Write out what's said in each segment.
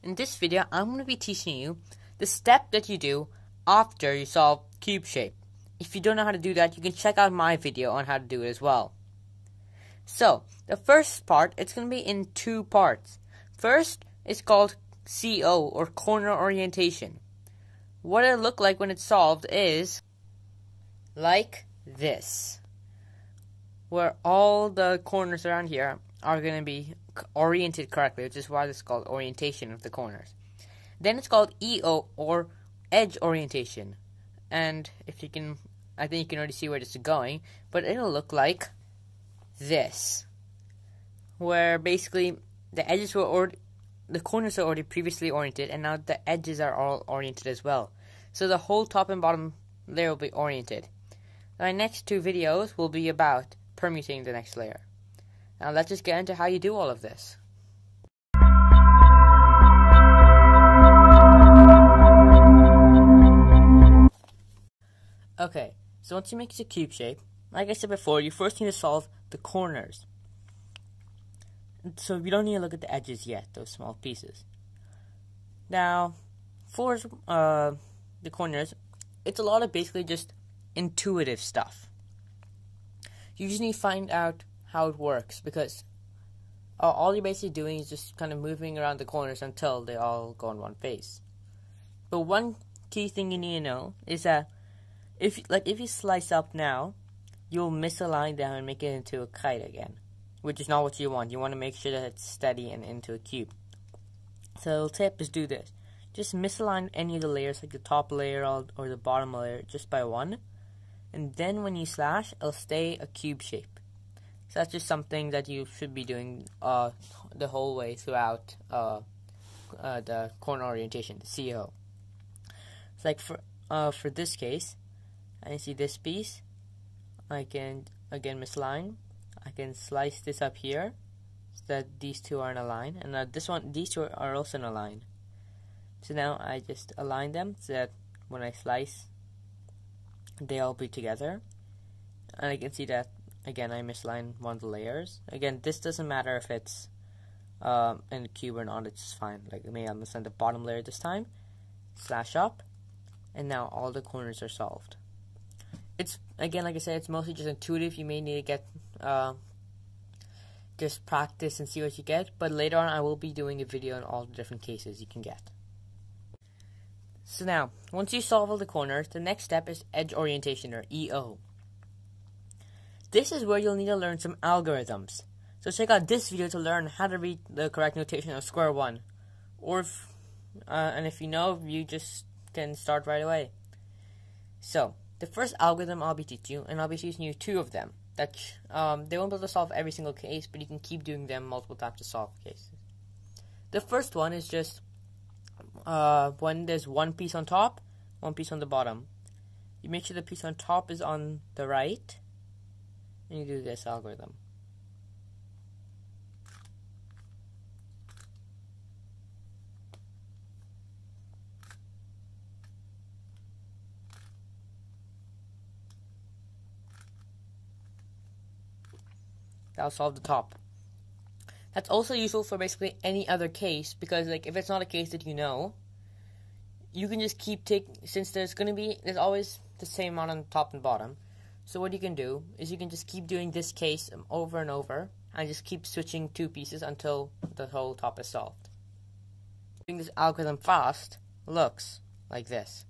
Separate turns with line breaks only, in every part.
In this video, I'm going to be teaching you the step that you do after you solve cube shape. If you don't know how to do that, you can check out my video on how to do it as well. So, the first part, it's going to be in two parts. First, it's called CO, or corner orientation. What it'll look like when it's solved is like this, where all the corners around here are going to be oriented correctly, which is why it's called orientation of the corners. Then it's called EO, or edge orientation. And if you can, I think you can already see where this is going, but it'll look like this, where basically the edges were the corners are already previously oriented, and now the edges are all oriented as well. So the whole top and bottom layer will be oriented. My next two videos will be about permuting the next layer. Now let's just get into how you do all of this. Okay, so once you make it a cube shape, like I said before, you first need to solve the corners. So you don't need to look at the edges yet, those small pieces. Now, for the corners, it's a lot of basically just intuitive stuff. You just need to find out how it works, because all you're basically doing is just kind of moving around the corners until they all go on one face. But one key thing you need to know is that if you slice up now, you'll misalign them and make it into a kite again, which is not what you want. You want to make sure that it's steady and into a cube. So the tip is do this. Just misalign any of the layers, like the top layer or the bottom layer, just by one. And then when you slash, it'll stay a cube shape. So that's just something that you should be doing the whole way throughout the corner orientation, the CO. It's like for this case, I see this piece. I can again misalign. I can slice this up here so that these two are in a line, and these two are also in a line. So now I just align them so that when I slice, they all be together. And I can see that again I misaligned one of the layers. Again, this doesn't matter if it's in the cube or not, it's fine. Like maybe I'll misalign the bottom layer this time, slash up, and now all the corners are solved. It's, again, like I said, it's mostly just intuitive. You may need to get just practice and see what you get, but later on I will be doing a video on all the different cases you can get. So now, once you solve all the corners, the next step is edge orientation, or EO. This is where you'll need to learn some algorithms. So check out this video to learn how to read the correct notation of Square-1. Or and if you know, you just can start right away. So the first algorithm I'll be teaching you, and I'll be teaching you two of them. That they won't be able to solve every single case, but you can keep doing them multiple times to solve cases. The first one is just when there's one piece on top, one piece on the bottom. You make sure the piece on top is on the right, and you do this algorithm. That'll solve the top. That's also useful for basically any other case, because like if it's not a case that you know, you can just keep since there's always the same amount on top and bottom. So what you can do is you can just keep doing this case over and over, and just keep switching two pieces until the whole top is solved. Doing this algorithm fast looks like this.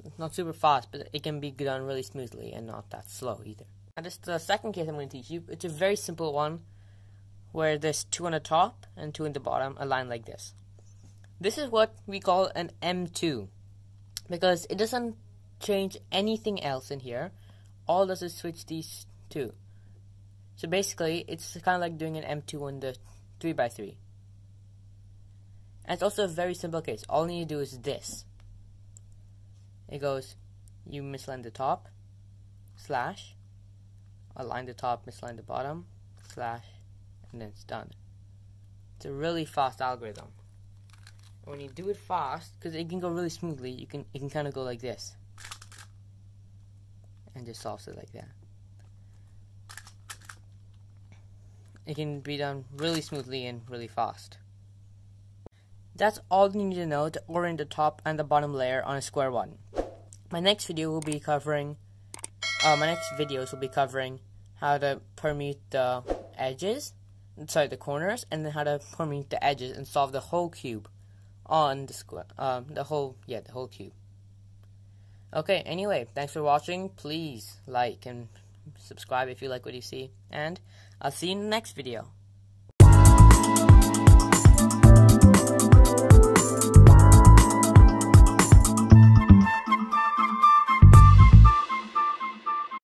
It's not super fast, but it can be done really smoothly and not that slow either. And this is the second case I'm going to teach you. It's a very simple one where there's two on the top and two on the bottom, aligned like this. This is what we call an M2, because it doesn't change anything else in here. All it does is switch these two. So basically, it's kind of like doing an M2 on the 3x3. And it's also a very simple case. All you need to do is this. It goes, you misalign the top, slash, align the top, misalign the bottom, slash, and then it's done. It's a really fast algorithm. And when you do it fast, because it can go really smoothly, it can kind of go like this, and just solves it like that. it can be done really smoothly and really fast. That's all you need to know to orient the top and the bottom layer on a Square-1. My next videos will be covering how to permeate the edges, the corners, and then how to permeate the edges and solve the whole cube on the whole cube. Okay, anyway, thanks for watching. Please like and subscribe if you like what you see, and I'll see you in the next video.